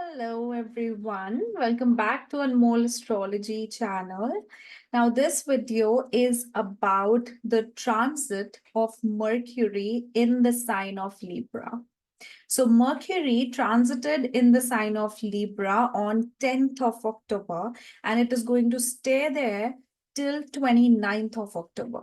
Hello everyone, welcome back to Anmoll Astrology channel. Now this video is about the transit of Mercury in the sign of Libra. So Mercury transited in the sign of Libra on 10th of October and it is going to stay there till 29th of October.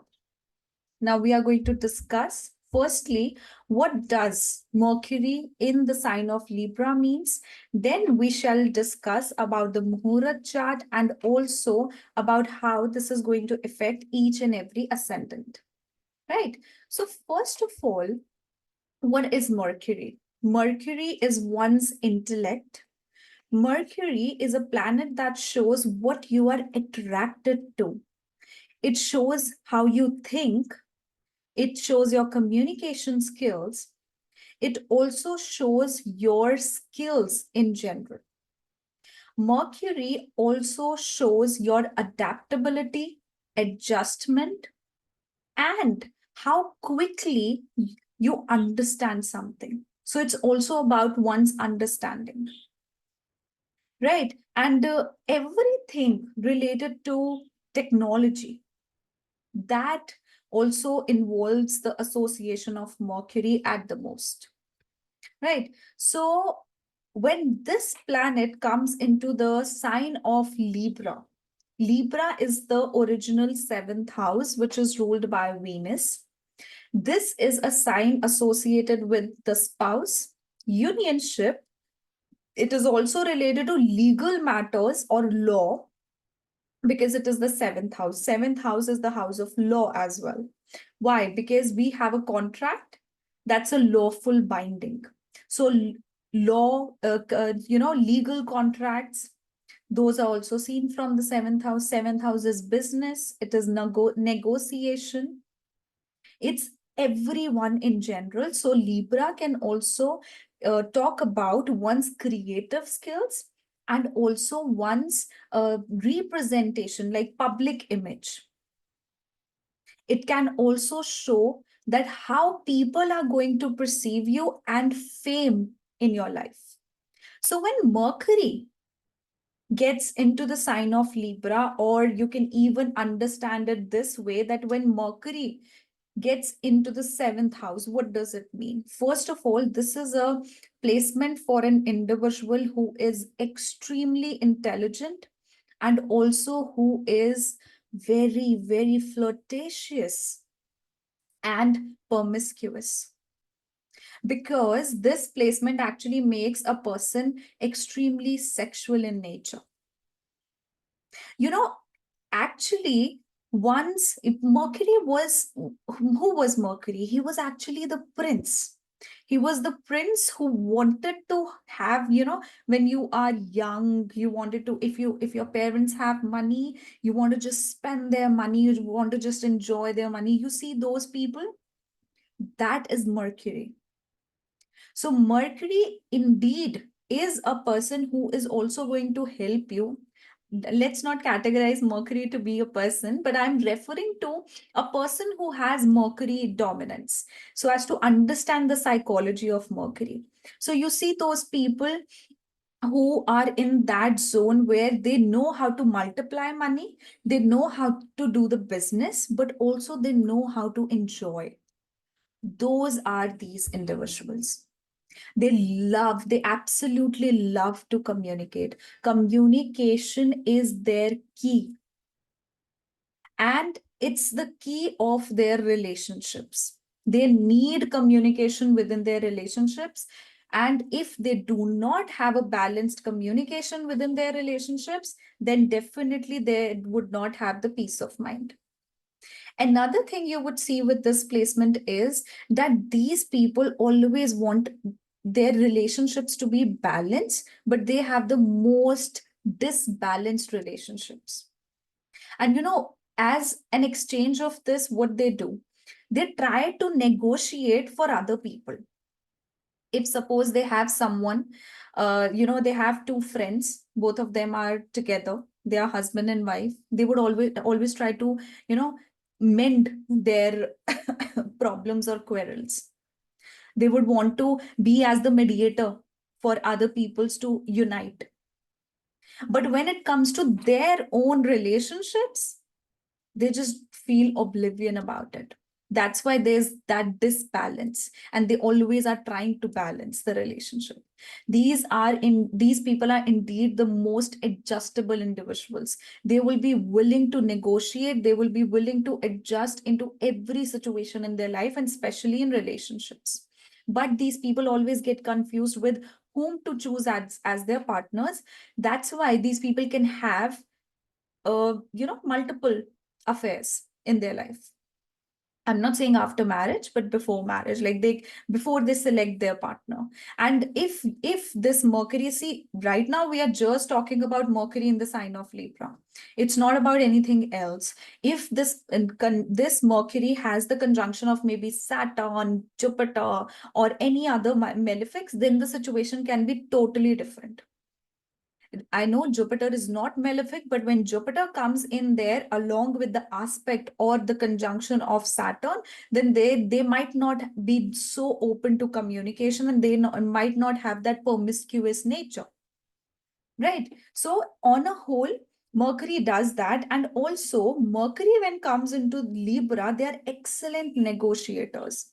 Now we are going to discuss firstly what does Mercury in the sign of Libra means. Then we shall discuss about the Muhurata chart and also about how this is going to affect each and every ascendant. Right. So first of all, what is Mercury? Mercury is one's intellect. Mercury is a planet that shows what you are attracted to. It shows how you think. It shows your communication skills. It also shows your skills in general. Mercury also shows your adaptability, adjustment, and how quickly you understand something. So it's also about one's understanding, right? And everything related to technology, that also involves the association of Mercury at the most, right? So when this planet comes into the sign of Libra, Libra is the original seventh house, which is ruled by Venus. This is a sign associated with the spouse, unionship. It is also related to legal matters or law, because it is the seventh house. Seventh house is the house of law as well. Why? Because we have a contract that's a lawful binding. So law, legal contracts, those are also seen from the seventh house. Seventh house is business. It is negotiation. It's everyone in general. So Libra can also talk about one's creative skills and also one's representation, like public image. It can also show that how people are going to perceive you and fame in your life. So when Mercury gets into the sign of Libra, or you can even understand it this way, that when Mercury gets into the seventh house, what does it mean? First of all, this is a placement for an individual who is extremely intelligent and also who is very, very flirtatious and promiscuous. Because this placement actually makes a person extremely sexual in nature. You know, actually, once Mercury was, who was Mercury? He was actually the prince. He was the prince who wanted to have, when you are young, you wanted to, if your parents have money, you want to just spend their money, you want to just enjoy their money. You see those people, that is Mercury. So Mercury indeed is a person who is also going to help you. Let's not categorize Mercury to be a person, but I'm referring to a person who has Mercury dominance, so as to understand the psychology of Mercury. So you see those people who are in that zone where they know how to multiply money, they know how to do the business, but also they know how to enjoy. Those are these individuals. They absolutely love to communicate. Communication is their key. And it's the key of their relationships. They need communication within their relationships. And if they do not have a balanced communication within their relationships, then definitely they would not have the peace of mind. Another thing you would see with this placement is that these people always want their relationships to be balanced, but they have the most disbalanced relationships. And as an exchange of this, what they do, they try to negotiate for other people. If suppose they have someone, they have two friends, both of them are together, they are husband and wife, they would always try to, mend their problems or quarrels. They would want to be as the mediator for other peoples to unite. But when it comes to their own relationships, they just feel oblivion about it. That's why there's that disbalance, and they always are trying to balance the relationship. These people are indeed the most adjustable individuals. They will be willing to negotiate, they will be willing to adjust into every situation in their life, and especially in relationships. But these people always get confused with whom to choose as their partners. That's why these people can have multiple affairs in their life. I'm not saying after marriage, but before marriage, like before they select their partner. And if this Mercury, see, right now we are just talking about Mercury in the sign of Libra. It's not about anything else. If this Mercury has the conjunction of maybe Saturn, Jupiter, or any other malefics, then the situation can be totally different. I know Jupiter is not malefic, but when Jupiter comes in there along with the aspect or the conjunction of Saturn, then they might not be so open to communication, and they might not have that promiscuous nature. Right. So on a whole, Mercury does that. And also Mercury, when comes into Libra, they are excellent negotiators.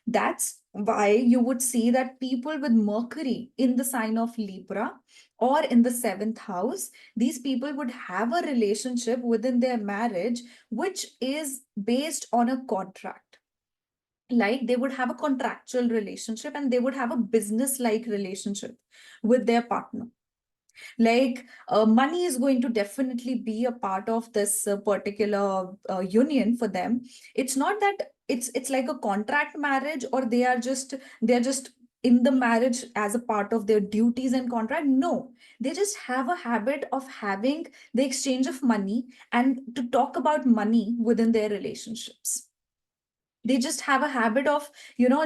That's why you would see that people with Mercury in the sign of Libra or in the seventh house, these people would have a relationship within their marriage which is based on a contract. Like they would have a contractual relationship, and they would have a business-like relationship with their partner. Like money is going to definitely be a part of this particular union for them. It's not that it's like a contract marriage, or they're just in the marriage as a part of their duties and contract. No, they just have a habit of having the exchange of money and to talk about money within their relationships. They just have a habit of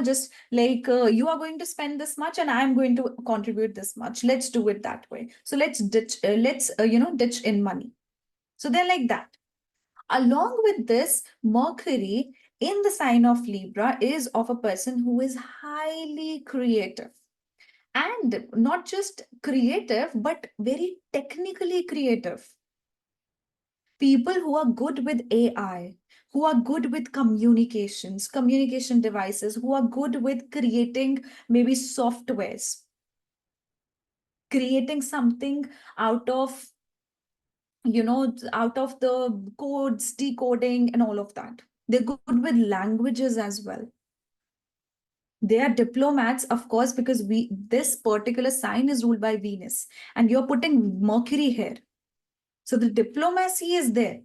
just like you are going to spend this much and I'm going to contribute this much, let's do it that way. So let's ditch in money. So they're like that. Along with this, Mercury in the sign of Libra is of a person who is highly creative, and not just creative but very technically creative. People who are good with AI, who are good with communications, communication devices, who are good with creating maybe softwares, creating something out of, out of the codes, decoding, and all of that. They're good with languages as well. They are diplomats, of course, because this particular sign is ruled by Venus, and you're putting Mercury here. So the diplomacy is there.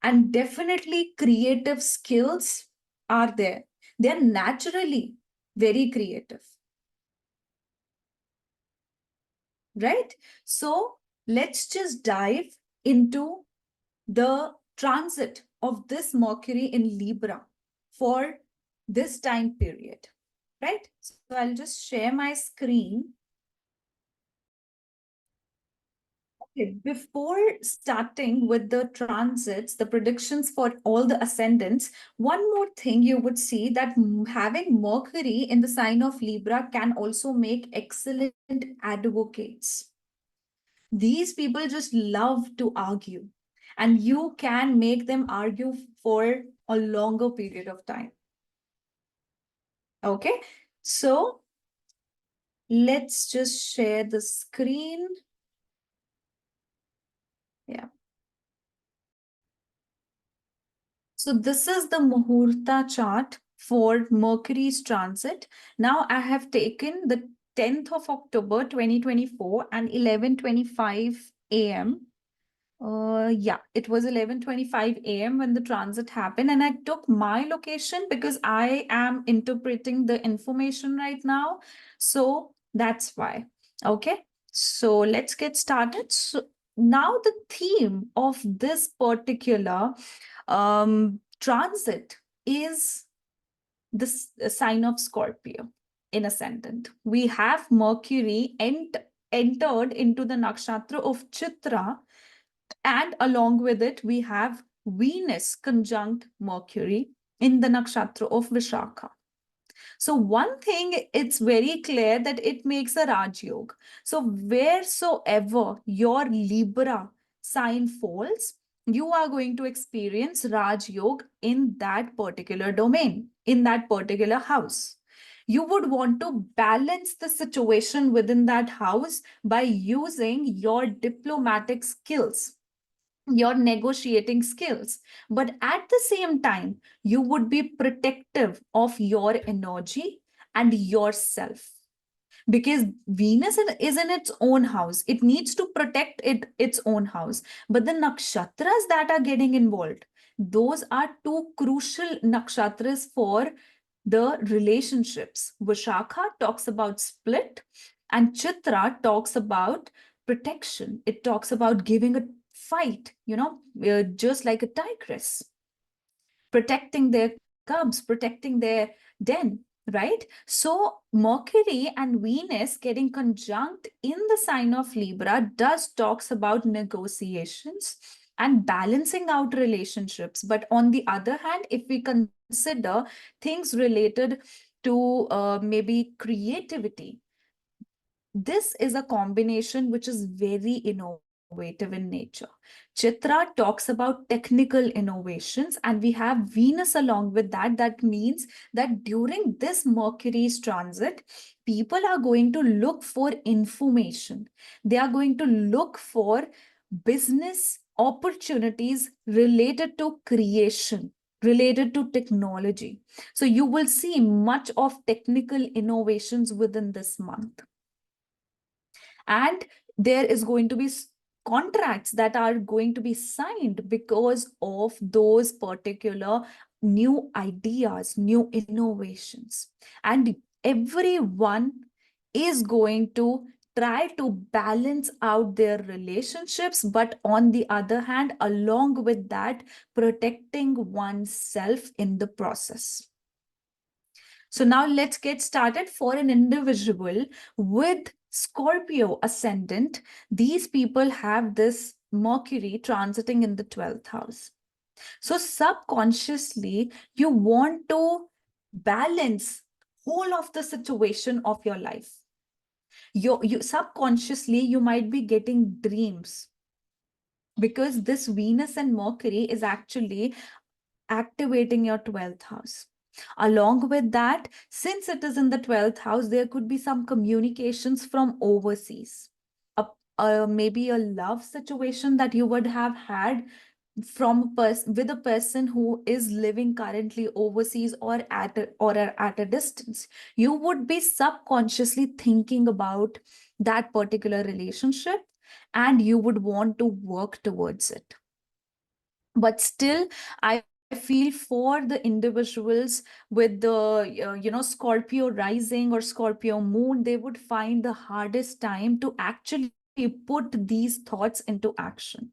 And definitely creative skills are there. They're naturally very creative. Right? So let's just dive into the transit of this Mercury in Libra for this time period. Right? So I'll just share my screen. Before starting with the transits, the predictions for all the ascendants, one more thing you would see that having Mercury in the sign of Libra can also make excellent advocates. These people just love to argue, and you can make them argue for a longer period of time. Okay, so let's just share the screen. Yeah. So this is the Muhurata chart for Mercury's transit. Now I have taken the 10th of October 2024 and 11:25 a.m. Yeah, it was 11:25 a.m. when the transit happened, and I took my location because I am interpreting the information right now. So that's why. Okay, so let's get started. So now the theme of this particular transit is the sign of Scorpio in ascendant. We have Mercury entered into the nakshatra of Chitra, and along with it, we have Venus conjunct Mercury in the nakshatra of Vishakha. So one thing, it's very clear that it makes a Raj Yoga. So wheresoever your Libra sign falls, you are going to experience Raj Yoga in that particular domain, in that particular house. You would want to balance the situation within that house by using your diplomatic skills, your negotiating skills. But at the same time, you would be protective of your energy and yourself, because Venus is in its own house. It needs to protect its own house. But the nakshatras that are getting involved, those are two crucial nakshatras for the relationships. Vishakha talks about split, and Chitra talks about protection. It talks about giving a fight, just like a tigress, protecting their cubs, protecting their den, right? So Mercury and Venus getting conjunct in the sign of Libra does talks about negotiations and balancing out relationships. But on the other hand, if we consider things related to maybe creativity, this is a combination which is very innovative in nature. Chitra talks about technical innovations, and we have Venus along with that. That means that during this Mercury's transit, people are going to look for information. They are going to look for business opportunities related to creation, related to technology. So you will see much of technical innovations within this month. And there is going to be contracts that are going to be signed because of those particular new ideas, new innovations. And everyone is going to try to balance out their relationships, but on the other hand, along with that, protecting oneself in the process. So now let's get started. For an individual with Scorpio ascendant, these people have this Mercury transiting in the 12th house. So subconsciously, you want to balance whole of the situation of your life. You subconsciously, you might be getting dreams, because this Venus and Mercury is actually activating your 12th house. Along with that, since it is in the 12th house, there could be some communications from overseas. Maybe a love situation that you would have had from with a person who is living currently overseas or at a distance. You would be subconsciously thinking about that particular relationship, and you would want to work towards it. But still, I feel for the individuals with the Scorpio rising or Scorpio moon, they would find the hardest time to actually put these thoughts into action.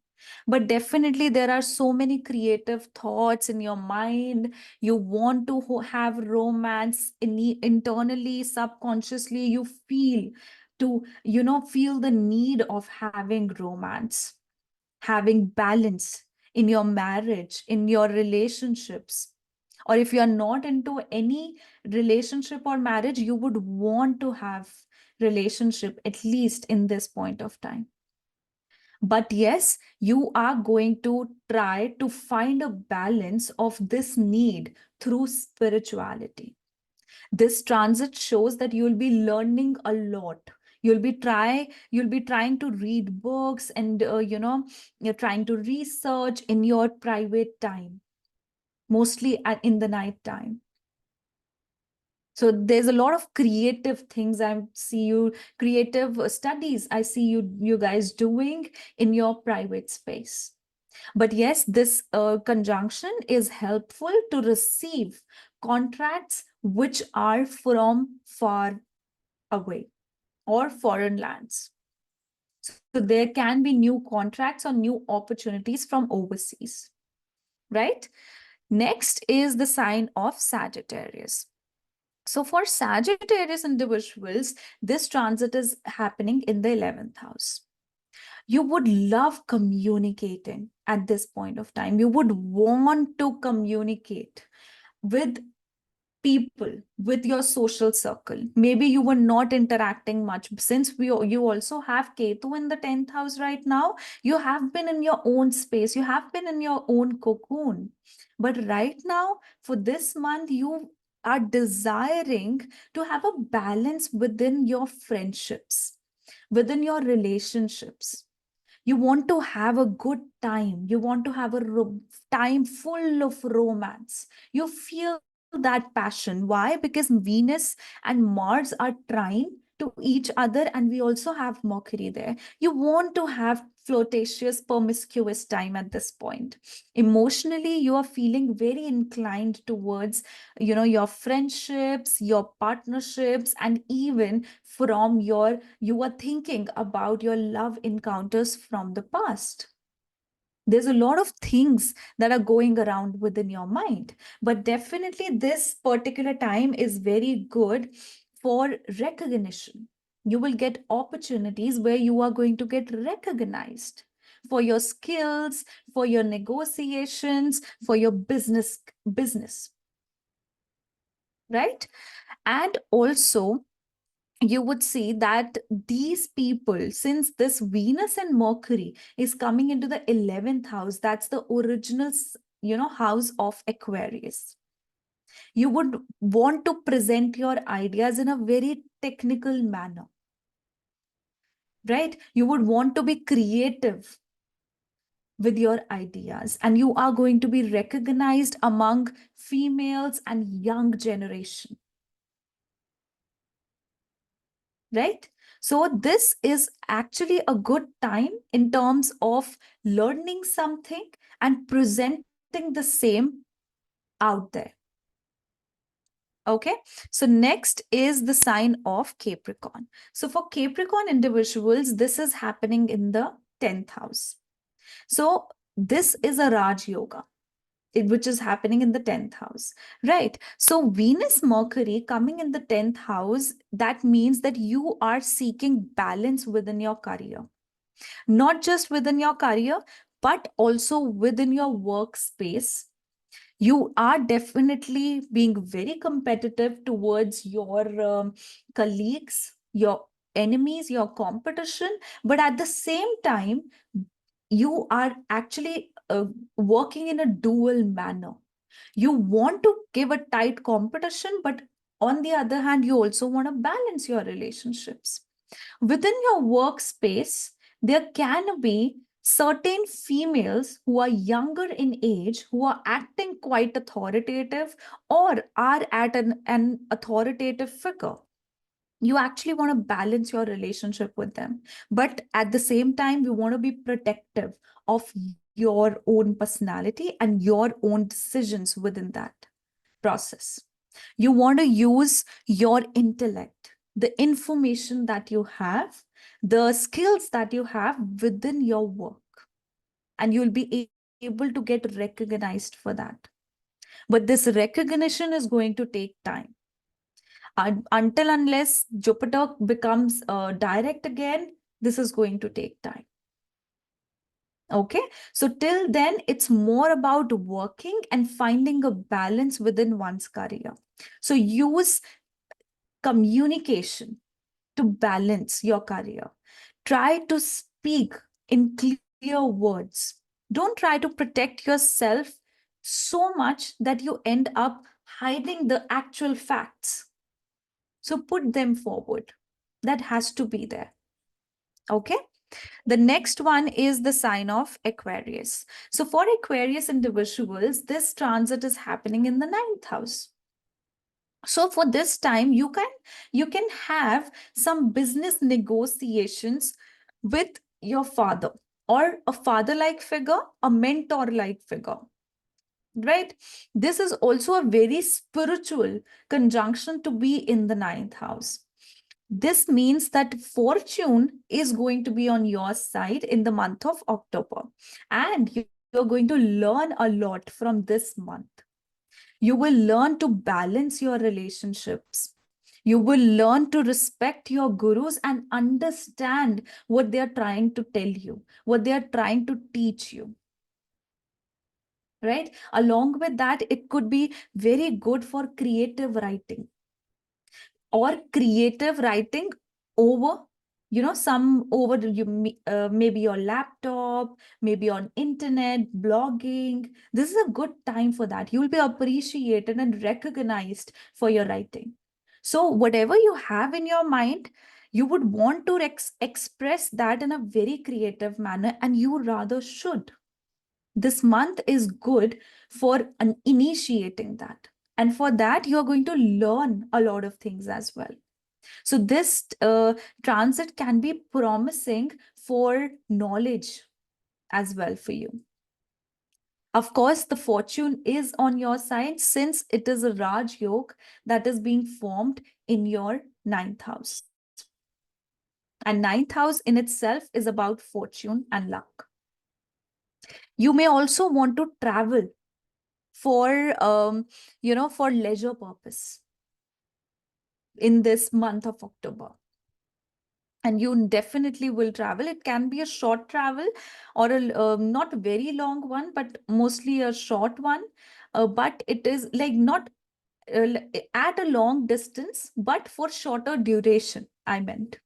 But definitely there are so many creative thoughts in your mind. You want to have romance internally, subconsciously. You feel feel the need of having romance, having balance in your marriage, in your relationships. Or if you're not into any relationship or marriage, you would want to have relationship at least in this point of time. But yes, you are going to try to find a balance of this need through spirituality. This transit shows that you'll be learning a lot. You'll be trying to read books, and you're trying to research in your private time, mostly in the night time. So there's a lot of creative things I see you, creative studies I see you guys doing in your private space. But yes, this conjunction is helpful to receive contracts which are from far away or foreign lands. So there can be new contracts or new opportunities from overseas, right? Next is the sign of Sagittarius. So for Sagittarius individuals, this transit is happening in the 11th house. You would love communicating at this point of time. You would want to communicate with people with your social circle. Maybe you were not interacting much. Since you also have Ketu in the 10th house right now, you have been in your own space, you have been in your own cocoon. But right now, for this month, you are desiring to have a balance within your friendships, within your relationships. You want to have a good time. You want to have a time full of romance. You feel that passion. Why? Because Venus and Mars are trine to each other, and we also have Mercury there. You want to have flirtatious, promiscuous time at this point. Emotionally, you are feeling very inclined towards, your friendships, your partnerships, and even from you are thinking about your love encounters from the past. There's a lot of things that are going around within your mind, but definitely this particular time is very good for recognition. You will get opportunities where you are going to get recognized for your skills, for your negotiations, for your business, right? And also, you would see that these people, since this Venus and Mercury is coming into the 11th house, that's the original, house of Aquarius. You would want to present your ideas in a very technical manner, right? You would want to be creative with your ideas, and you are going to be recognized among females and young generation, right? So this is actually a good time in terms of learning something and presenting the same out there. Okay, so next is the sign of Capricorn. So for Capricorn individuals, this is happening in the 10th house. So this is a Raj Yoga, which is happening in the 10th house, right? So Venus Mercury coming in the 10th house, that means that you are seeking balance within your career, not just within your career, but also within your workspace. You are definitely being very competitive towards your colleagues, your enemies, your competition, but at the same time, you are actually working in a dual manner. You want to give a tight competition, but on the other hand, you also want to balance your relationships. Within your workspace, there can be certain females who are younger in age, who are acting quite authoritative or are at an authoritative figure. You actually want to balance your relationship with them. But at the same time, you want to be protective of your own personality and your own decisions within that process. You want to use your intellect, the information that you have, the skills that you have within your work, and you'll be able to get recognized for that. But this recognition is going to take time. Until unless Jupiter becomes direct again, this is going to take time. Okay, so till then, it's more about working and finding a balance within one's career. So use communication to balance your career. Try to speak in clear words. Don't try to protect yourself so much that you end up hiding the actual facts. So put them forward. That has to be there. Okay. The next one is the sign of Aquarius. So for Aquarius individuals, this transit is happening in the 9th house. So for this time, you can have some business negotiations with your father, or a father-like figure, a mentor-like figure, right? This is also a very spiritual conjunction to be in the 9th house. This means that fortune is going to be on your side in the month of October, and you're going to learn a lot from this month. You will learn to balance your relationships. You will learn to respect your gurus and understand what they are trying to tell you, what they are trying to teach you. right? Along with that, it could be very good for creative writing, or creative writing over, some over maybe your laptop, maybe on internet blogging. This is a good time for that. You will be appreciated and recognized for your writing. So whatever you have in your mind, you would want to express that in a very creative manner, and you rather should. This month is good for initiating that, and for that you are going to learn a lot of things as well. So this transit can be promising for knowledge as well for you. Of course, the fortune is on your side, since it is a Raj Yoga that is being formed in your ninth house. And ninth house in itself is about fortune and luck. You may also want to travel for for leisure purpose in this month of October. And you definitely will travel. It can be a short travel, or a not very long one, but mostly a short one. But it is like not at a long distance, but for shorter duration, I meant.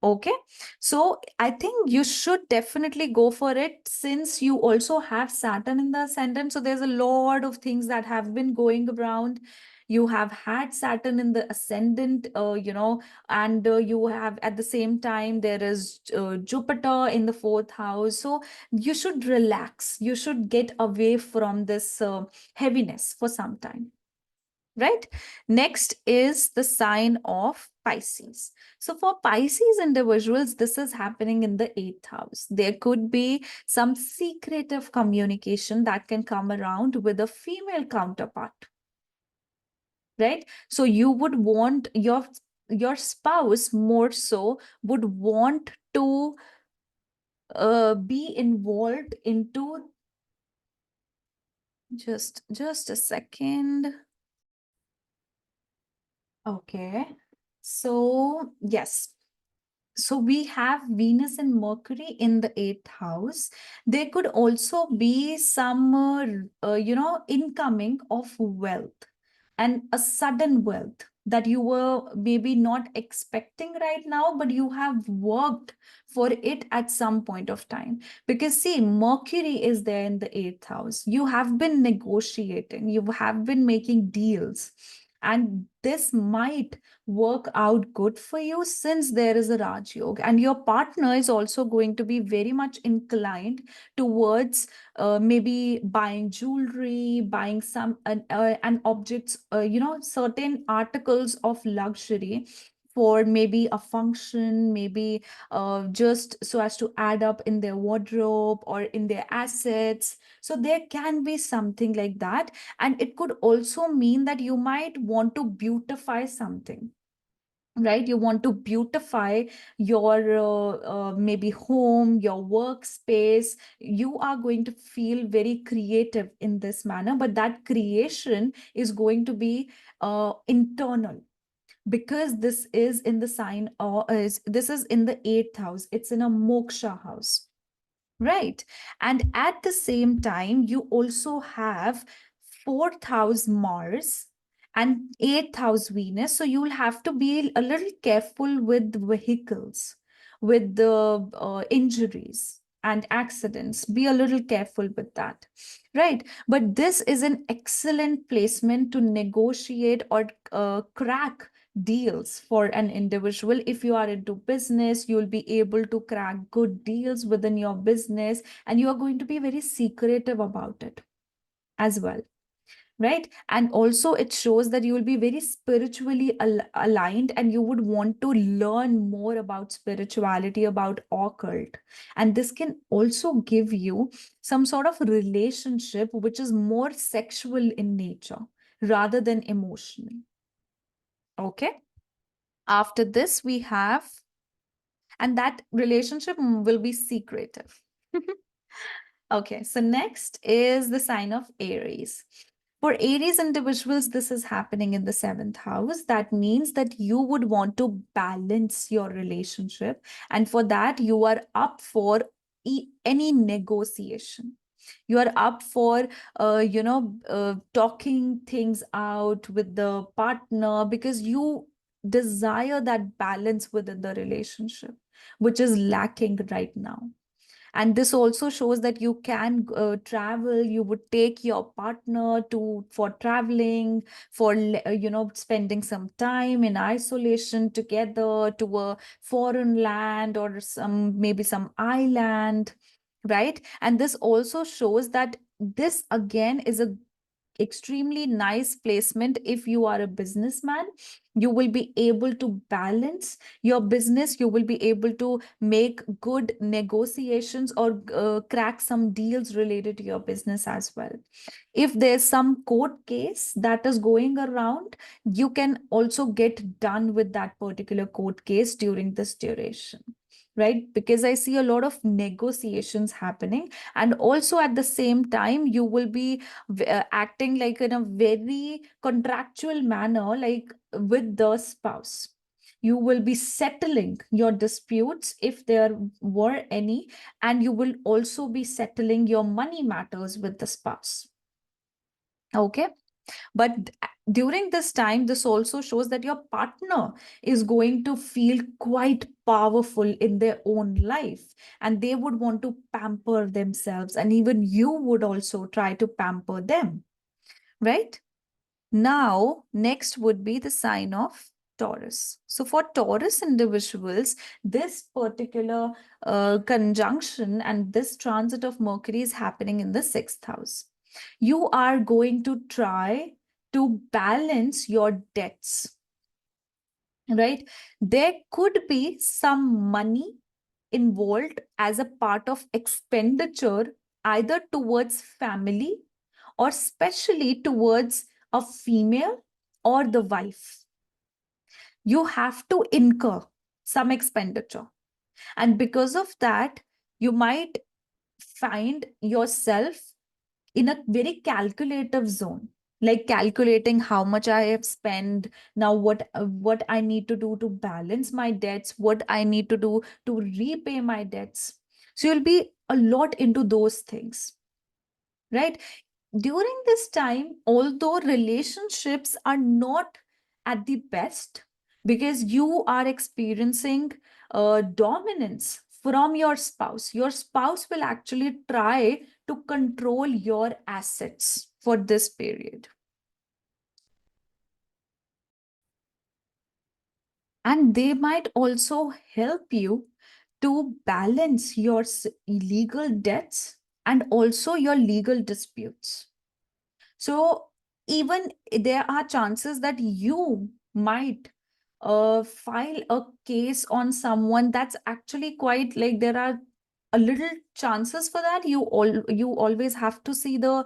Okay, so I think you should definitely go for it, since you also have Saturn in the ascendant. So there's a lot of things that have been going around. You have had Saturn in the ascendant, and you have, at the same time, there is Jupiter in the fourth house. So you should relax. You should get away from this heaviness for some time. Right? Next is the sign of Pisces. So for Pisces individuals, this is happening in the eighth house. There could be some secretive communication that can come around with a female counterpart. Right? So you would want your spouse more so would want to be involved into, just a second. Okay. So, yes. So we have Venus and Mercury in the eighth house. There could also be some, incoming of wealth, and a sudden wealth that you were maybe not expecting right now, but you have worked for it at some point of time. Because see, Mercury is there in the eighth house. You have been negotiating, you have been making deals, and this might work out good for you, since there is a Raj Yoga, and your partner is also going to be very much inclined towards maybe buying jewelry, buying some and objects, certain articles of luxury for maybe a function, maybe just so as to add up in their wardrobe or in their assets. So there can be something like that. And it could also mean that you might want to beautify something, right? You want to beautify your maybe home, your workspace. You are going to feel very creative in this manner, but that creation is going to be internal, because this is in the sign, or this is in the eighth house. It's in a moksha house. Right. And at the same time, you also have fourth house Mars and eighth house Venus. So you'll have to be a little careful with vehicles, with the injuries and accidents. Be a little careful with that. Right. But this is an excellent placement to negotiate or crack deals for an individual. If you are into business, you'll be able to crack good deals within your business, and you are going to be very secretive about it as well. Right? And also it shows that you will be very spiritually aligned, and you would want to learn more about spirituality, about occult. And this can also give you some sort of relationship which is more sexual in nature rather than emotional. Okay. After this, we have, and that relationship will be secretive. Okay, so next is the sign of Aries. For Aries individuals, this is happening in the seventh house. That means that you would want to balance your relationship. And for that, you are up for any negotiation. You are up for, talking things out with the partner because you desire that balance within the relationship, which is lacking right now. And this also shows that you can travel. You would take your partner to for traveling, for spending some time in isolation together to a foreign land or some maybe some island, right? And this also shows that this again is a extremely nice placement. If you are a businessman, you will be able to balance your business. You will be able to make good negotiations or crack some deals related to your business as well. If there's some court case that is going around, you can also get done with that particular court case during this duration, right? Because I see a lot of negotiations happening. And also at the same time, you will be acting like in a very contractual manner, like with the spouse. You will be settling your disputes if there were any, and you will also be settling your money matters with the spouse. Okay. But during this time, this also shows that your partner is going to feel quite powerful in their own life, and they would want to pamper themselves, and even you would also try to pamper them, right? Now, next would be the sign of Taurus. So for Taurus individuals, this particular conjunction and this transit of Mercury is happening in the 6th house. You are going to try to balance your debts, right? There could be some money involved as a part of expenditure, either towards family or especially towards a female or the wife. You have to incur some expenditure. And because of that, you might find yourself in a very calculative zone, like calculating how much I have spent now, what I need to do to balance my debts, what I need to do to repay my debts. So you'll be a lot into those things, right? During this time, although relationships are not at the best, because you are experiencing dominance from your spouse will actually try to control your assets for this period. And they might also help you to balance your legal debts and also your legal disputes. So even there are chances that you might file a case on someone that's actually quite like there are a little chances for that. You always have to see the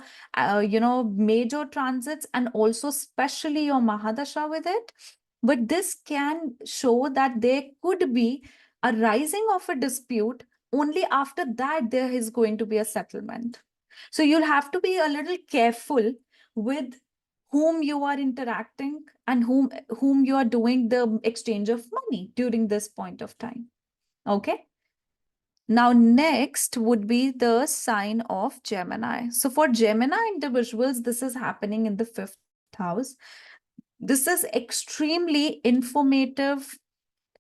major transits and also especially your Mahadasha with it. But this can show that there could be a rising of a dispute. Only after that there is going to be a settlement. So you'll have to be a little careful with whom you are interacting and whom you are doing the exchange of money during this point of time. Okay. Now, next would be the sign of Gemini. So for Gemini individuals, this is happening in the 5th house. This is extremely informative,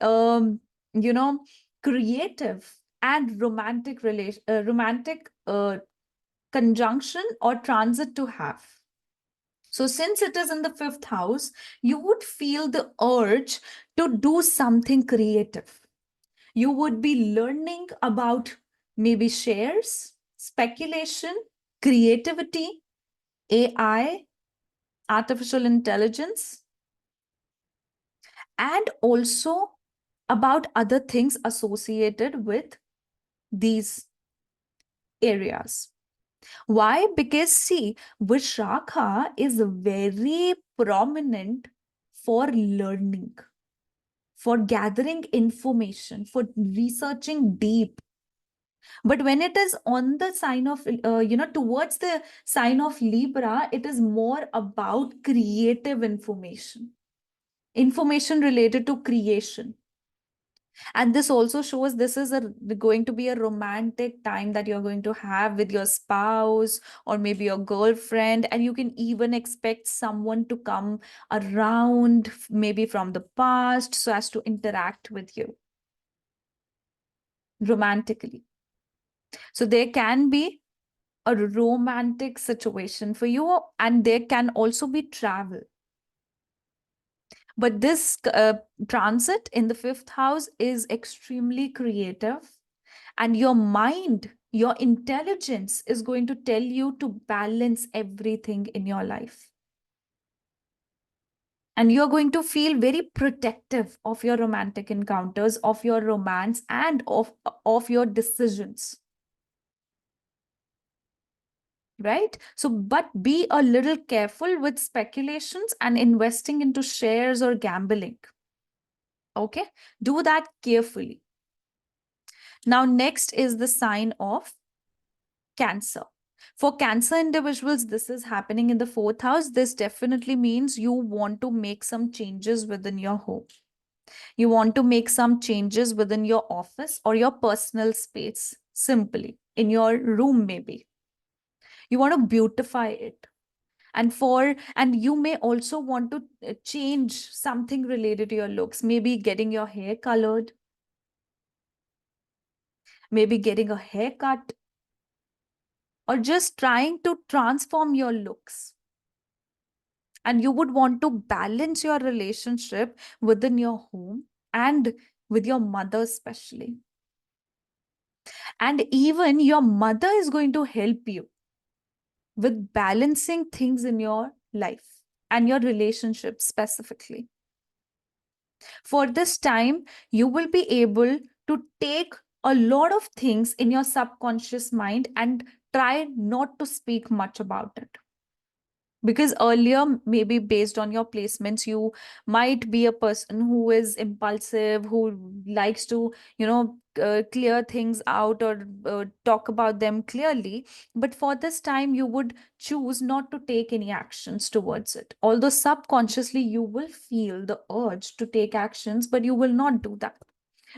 um, you know, creative and romantic conjunction or transit to have. So since it is in the 5th house, you would feel the urge to do something creative. You would be learning about maybe shares, speculation, creativity, AI, artificial intelligence, and also about other things associated with these areas. Why? Because see, Vishakha is very prominent for learning, for gathering information, for researching deep. But when it is on the sign of, towards the sign of Libra, it is more about creative information related to creation. And this also shows this is going to be a romantic time that you're going to have with your spouse or maybe your girlfriend. And you can even expect someone to come around, maybe from the past, so as to interact with you romantically. So there can be a romantic situation for you, and there can also be travel. But this transit in the fifth house is extremely creative, and your mind, your intelligence is going to tell you to balance everything in your life. And you're going to feel very protective of your romantic encounters, of your romance, and of your decisions. Right? So, but be a little careful with speculations and investing into shares or gambling. Okay? Do that carefully. Now, next is the sign of Cancer. For Cancer individuals, this is happening in the fourth house. This definitely means you want to make some changes within your home. You want to make some changes within your office or your personal space, simply in your room, maybe. You want to beautify it. And you may also want to change something related to your looks, maybe getting your hair colored, maybe getting a haircut, or just trying to transform your looks. And you would want to balance your relationship within your home and with your mother, especially. And even your mother is going to help you with balancing things in your life and your relationship specifically. For this time, you will be able to take a lot of things in your subconscious mind and try not to speak much about it. Because earlier, maybe based on your placements, you might be a person who is impulsive, who likes to, clear things out or talk about them clearly. But for this time, you would choose not to take any actions towards it. Although subconsciously, you will feel the urge to take actions, but you will not do that.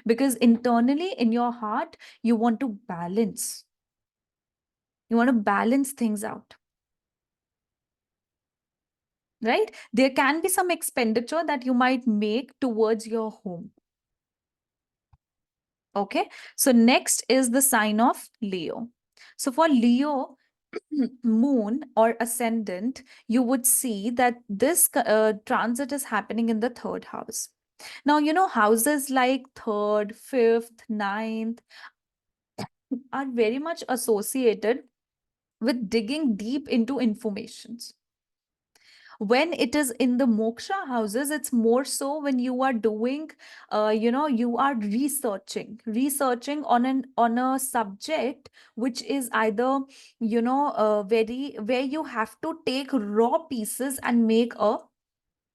Because internally in your heart, you want to balance. You want to balance things out. Right? There can be some expenditure that you might make towards your home. Okay. So next is the sign of Leo. So for Leo, moon or ascendant, you would see that this transit is happening in the third house. Now, houses like third, fifth, ninth are very much associated with digging deep into informations. When it is in the moksha houses, it's more so when you are doing you are researching on a subject which is either very where you have to take raw pieces and make a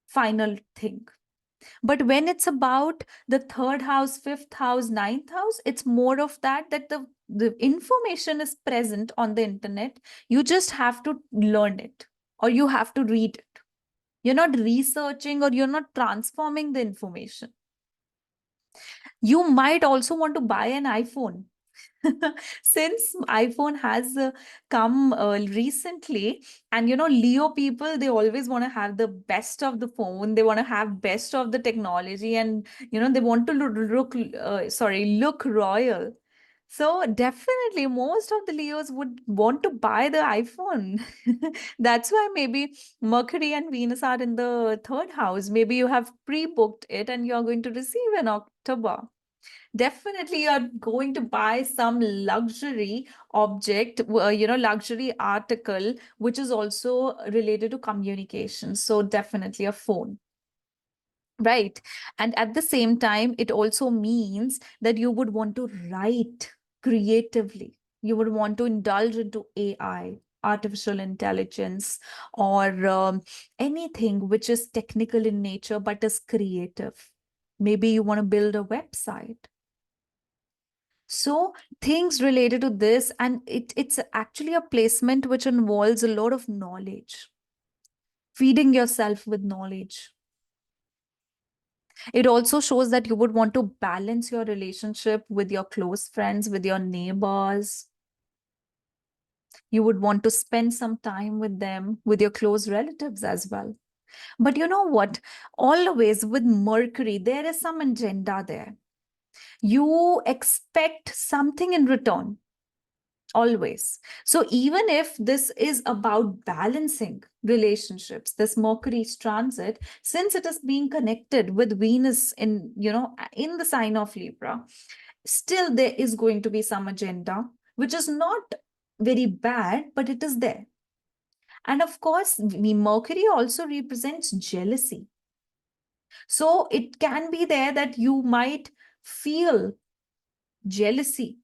final thing. But when it's about the third house, fifth house, ninth house, it's more of that the information is present on the internet. You just have to learn it, or you have to read it. You're not researching, or you're not transforming the information. You might also want to buy an iPhone. Since iPhone has come recently, and Leo people, they always want to have the best of the phone, they want to have best of the technology, and they want to look royal. So definitely most of the Leos would want to buy the iPhone. That's why maybe Mercury and Venus are in the third house. Maybe you have pre-booked it and you're going to receive in October. Definitely you're going to buy some luxury object, luxury article, which is also related to communication. So definitely a phone. Right. And at the same time, it also means that you would want to write creatively. You would want to indulge into AI, artificial intelligence, or anything which is technical in nature but is creative. Maybe you want to build a website. So things related to this, and it's actually a placement which involves a lot of knowledge, feeding yourself with knowledge. It also shows that you would want to balance your relationship with your close friends, with your neighbors. You would want to spend some time with them, with your close relatives as well. But you know what? Always with Mercury, there is some agenda there. You expect something in return, always. So even if this is about balancing relationships, this Mercury's transit, since it is being connected with Venus in, in the sign of Libra, still there is going to be some agenda, which is not very bad, but it is there. And of course, Mercury also represents jealousy. So it can be there that you might feel jealousy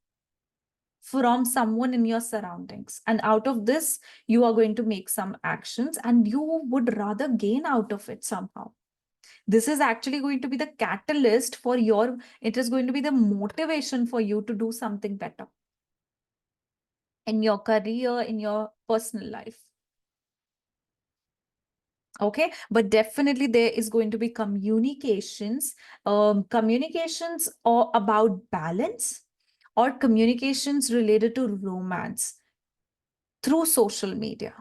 from someone in your surroundings. And out of this, you are going to make some actions and you would rather gain out of it somehow. This is actually going to be the catalyst for it is going to be the motivation for you to do something better in your career, in your personal life. Okay, but definitely there is going to be communications or about balance, or communications related to romance through social media.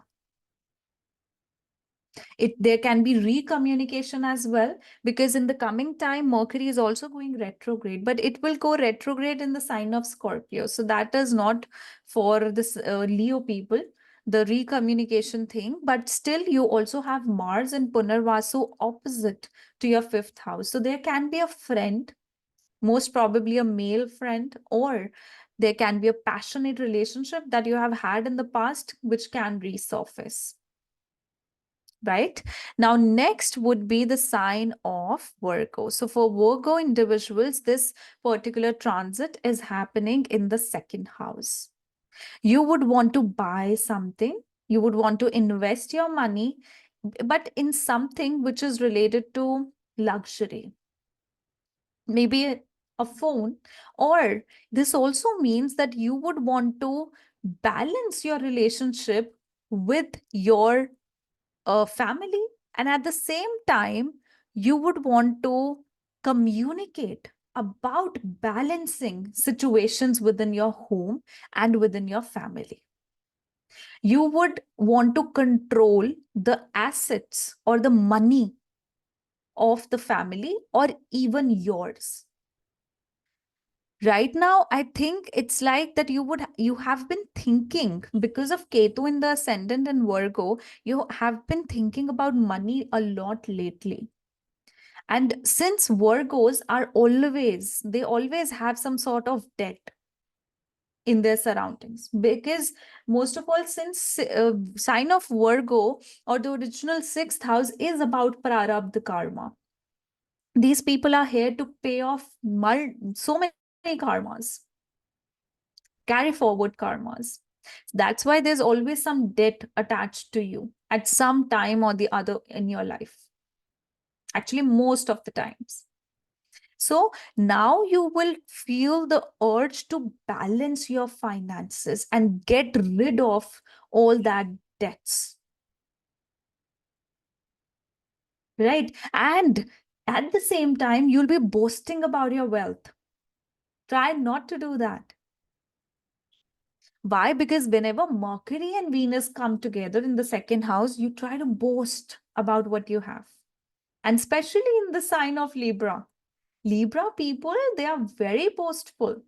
There can be recommunication as well, because in the coming time Mercury is also going retrograde, but it will go retrograde in the sign of Scorpio, so that is not for this Leo people, the recommunication thing. But still, you also have Mars and Punarvasu opposite to your 5th house, so there can be a friend, most probably a male friend, or there can be a passionate relationship that you have had in the past which can resurface. Right? Now, next would be the sign of Virgo. So for Virgo individuals, this particular transit is happening in the 2nd house. You would want to buy something, you would want to invest your money, but in something which is related to luxury. Maybe a phone, or this also means that you would want to balance your relationship with your family, and at the same time you would want to communicate about balancing situations within your home and within your family. You would want to control the assets or the money of the family or even yours. Right now, I think it's like that you have been thinking, because of Ketu in the ascendant and Virgo, you have been thinking about money a lot lately. And since Virgos they always have some sort of debt in their surroundings, because most of all, since sign of Virgo or the original 6th house is about prarabdha karma, these people are here to pay off so many karmas, carry forward karmas. That's why there's always some debt attached to you at some time or the other in your life. Actually, most of the times. So now you will feel the urge to balance your finances and get rid of all that debts. Right? And at the same time, you'll be boasting about your wealth. Try not to do that. Why? Because whenever Mercury and Venus come together in the 2nd house, you try to boast about what you have. And especially in the sign of Libra. Libra people, they are very boastful.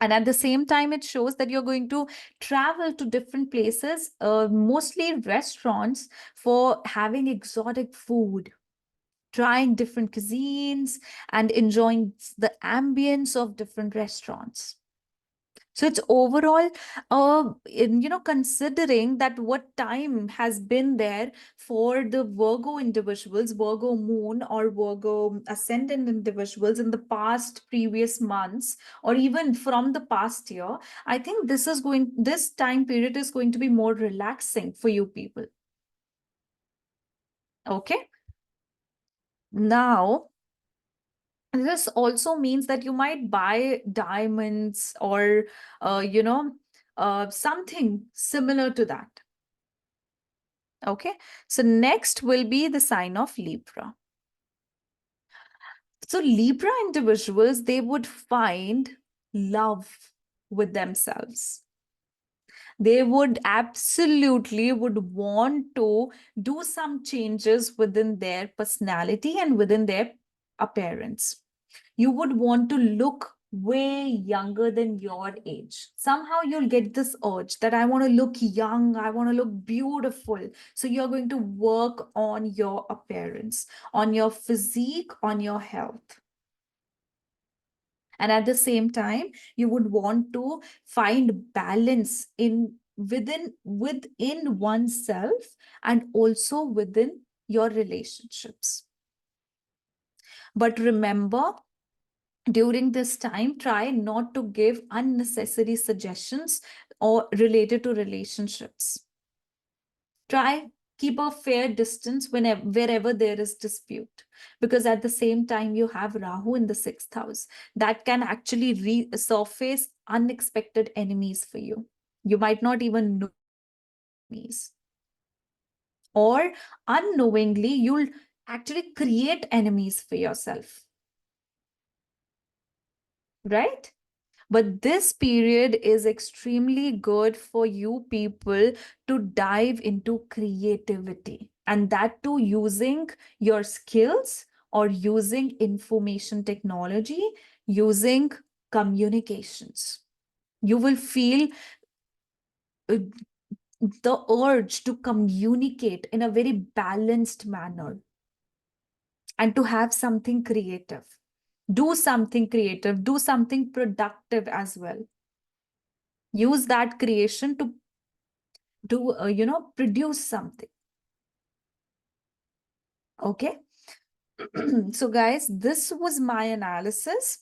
And at the same time, it shows that you're going to travel to different places, mostly restaurants, for having exotic food, trying different cuisines, and enjoying the ambience of different restaurants. So it's overall, considering that what time has been there for the Virgo individuals, Virgo moon or Virgo ascendant individuals in the past previous months, or even from the past year, I think this time period is going to be more relaxing for you people. Okay. Now, this also means that you might buy diamonds or, something similar to that. Okay, so next will be the sign of Libra. So Libra individuals, they would find love with themselves. They would absolutely would want to do some changes within their personality and within their appearance. You would want to look way younger than your age. Somehow you'll get this urge that I want to look young, I want to look beautiful. So you're going to work on your appearance, on your physique, on your health. And at the same time, you would want to find balance in within oneself and also within your relationships. But remember, during this time, try not to give unnecessary suggestions or related to relationships. Try keep a fair distance wherever there is dispute, because at the same time you have Rahu in the 6th house that can actually resurface unexpected enemies for you. You might not even know enemies, or unknowingly you'll actually create enemies for yourself, right? But this period is extremely good for you people to dive into creativity, and that too using your skills or using information technology, using communications. You will feel uh, the urge to communicate in a very balanced manner and to have something creative. Do something creative, do something productive as well. Use that creation to produce something. Okay. So guys, this was my analysis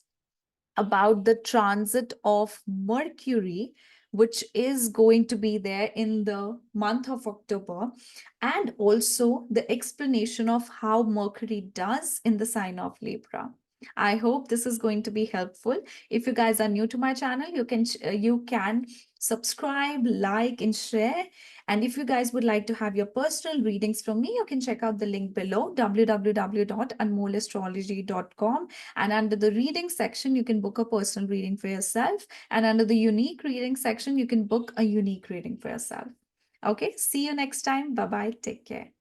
about the transit of Mercury, which is going to be there in the month of October, and also the explanation of how Mercury does in the sign of Libra. I hope this is going to be helpful. If you guys are new to my channel, you can subscribe, like, and share. And if you guys would like to have your personal readings from me, you can check out the link below, www.anmollastrology.com. And under the reading section, you can book a personal reading for yourself. And under the unique reading section, you can book a unique reading for yourself. Okay, see you next time. Bye-bye. Take care.